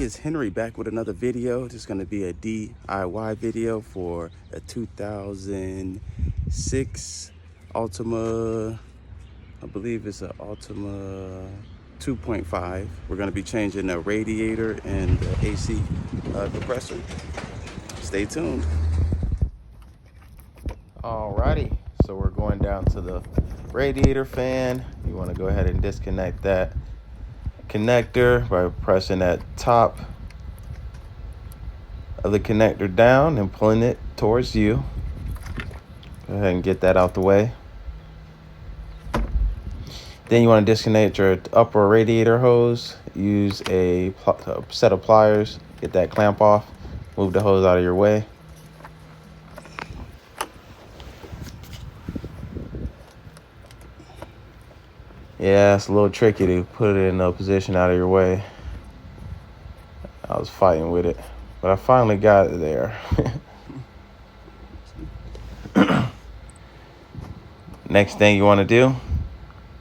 everybody, it's Henry back with another video. This is going to be a DIY video for a 2006 Altima. I believe it's an Altima 2.5. We're going to be changing the radiator and the AC compressor. Stay tuned. Alrighty, so we're going down to the radiator fan. You want to go ahead and disconnect that connector by pressing that top of the connector down and pulling it towards you. Go ahead and get that out the way. Then you want to disconnect your upper radiator hose. Use a set of pliers, get that clamp off, move the hose out of your way. Yeah, it's a little tricky to put it in a position out of your way. I was fighting with it, but I finally got it there. Next thing you want to do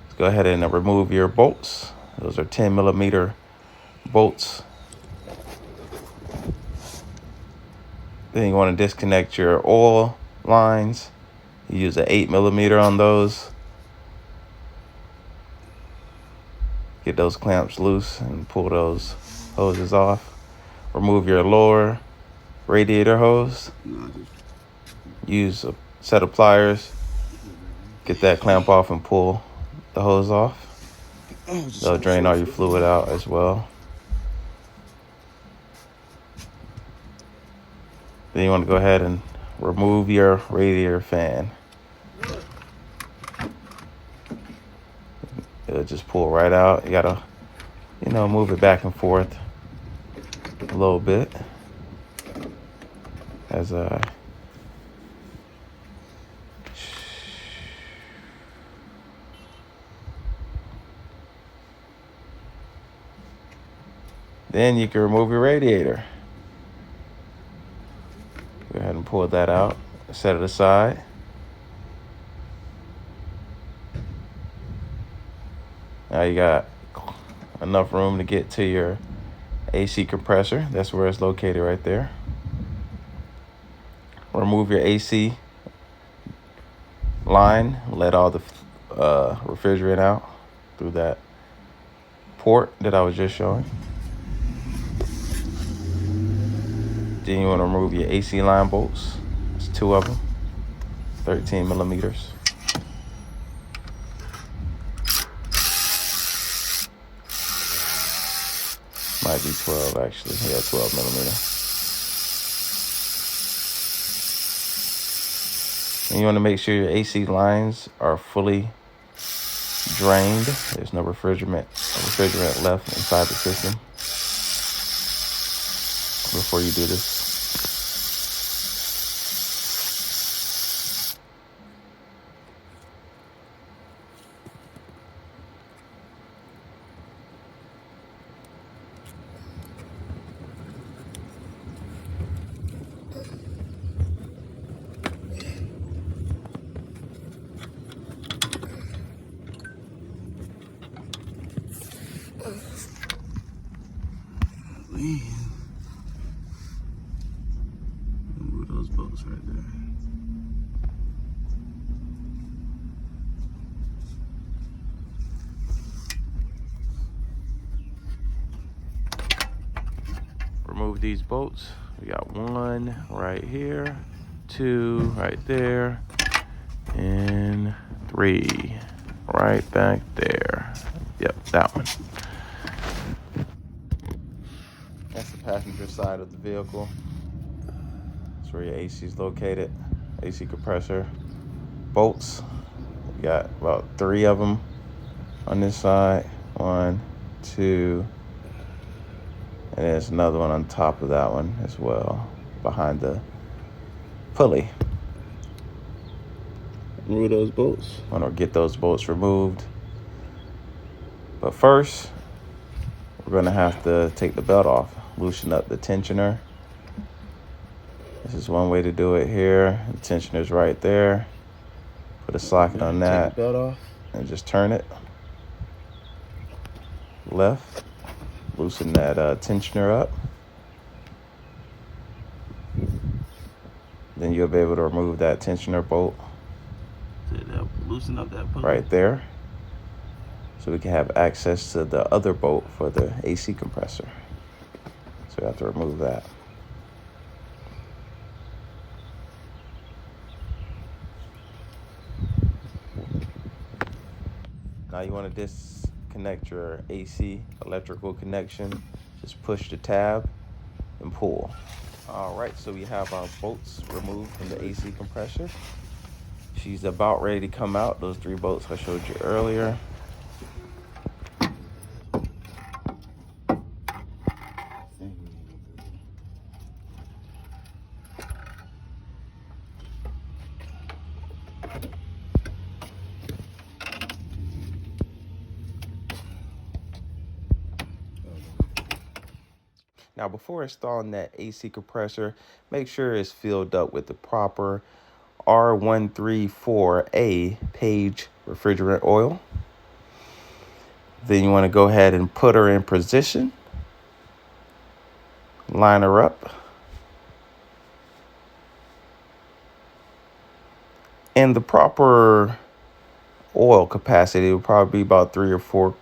is go ahead and remove your bolts. Those are 10mm bolts. Then you want to disconnect your oil lines. You use an 8mm on those. Get those clamps loose and pull those hoses off. Remove your lower radiator hose. Use a set of pliers. Get that clamp off and pull the hose off. They'll drain all your fluid out as well. Then you want to go ahead and remove your radiator fan. It'll just pull right out. You gotta, move it back and forth a little bit as then you can remove your radiator. Go ahead and pull that out, set it aside. Now you got enough room to get to your AC compressor. That's where it's located right there. Remove your AC line. Let all the refrigerant out through that port that I was just showing. Then you want to remove your AC line bolts. It's 2 of them, 13mm. Might be 12 actually. Yeah, 12mm. And you want to make sure your AC lines are fully drained. There's no refrigerant left inside the system before you do this. Remove those bolts right there. Remove these bolts. We got 1 right here, 2 right there, and 3 right back there. Yep, that one. That's the passenger side of the vehicle. That's where your AC is located. AC compressor bolts. We got about 3 of them on this side. 1, 2, and there's another one on top of that one as well, behind the pulley. Remove those bolts. I want to get those bolts removed. But first, we're going to have to take the belt off, loosen up the tensioner. This is one way to do it here. The tensioner's right there. Put a socket on that. Take the belt off. And just turn it. Left, loosen that tensioner up. Then you'll be able to remove that tensioner bolt loosen up that pulley right there, so we can have access to the other bolt for the AC compressor. So we have to remove that. Now you want to disconnect your AC electrical connection. Just push the tab and pull. All right, so we have our bolts removed from the AC compressor. She's about ready to come out. Those 3 bolts I showed you earlier. Now, before installing that AC compressor, make sure it's filled up with the proper R134A Page refrigerant oil. Then you want to go ahead and put her in position. Line her up. And the proper oil capacity will probably be about 3 or 4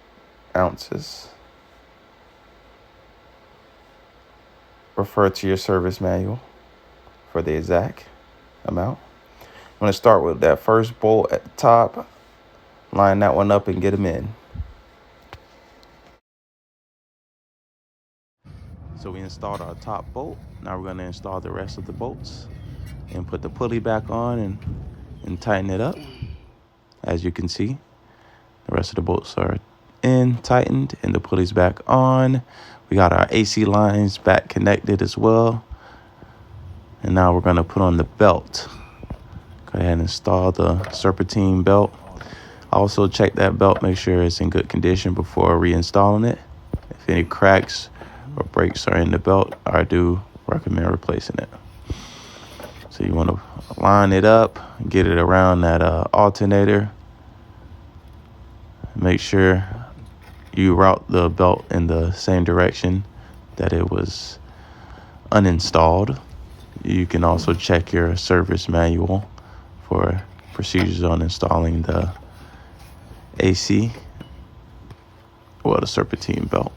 ounces. Refer to your service manual for the exact amount. I'm going to start with that first bolt at the top. Line that one up and get them in. So we installed our top bolt. Now we're going to install the rest of the bolts and put the pulley back on and tighten it up. As you can see, the rest of the bolts are in, tightened, and the pulley's back on. We got our AC lines back connected as well. And now we're going to put on the belt. Go ahead and install the serpentine belt. Also check that belt, make sure it's in good condition before reinstalling it. If any cracks or breaks are in the belt, I do recommend replacing it. So you want to line it up, get it around that alternator. Make sure you route the belt in the same direction that it was uninstalled. You can also check your service manual for procedures on installing the AC or the serpentine belt.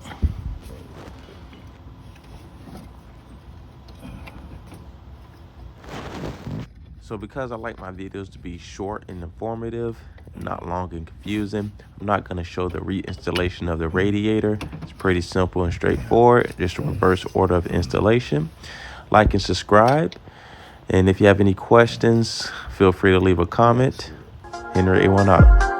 So because I like my videos to be short and informative, not long and confusing, I'm not going to show the reinstallation of the radiator. It's pretty simple and straightforward, just a reverse order of installation. Like and subscribe. And if you have any questions, feel free to leave a comment. Henry A1 out.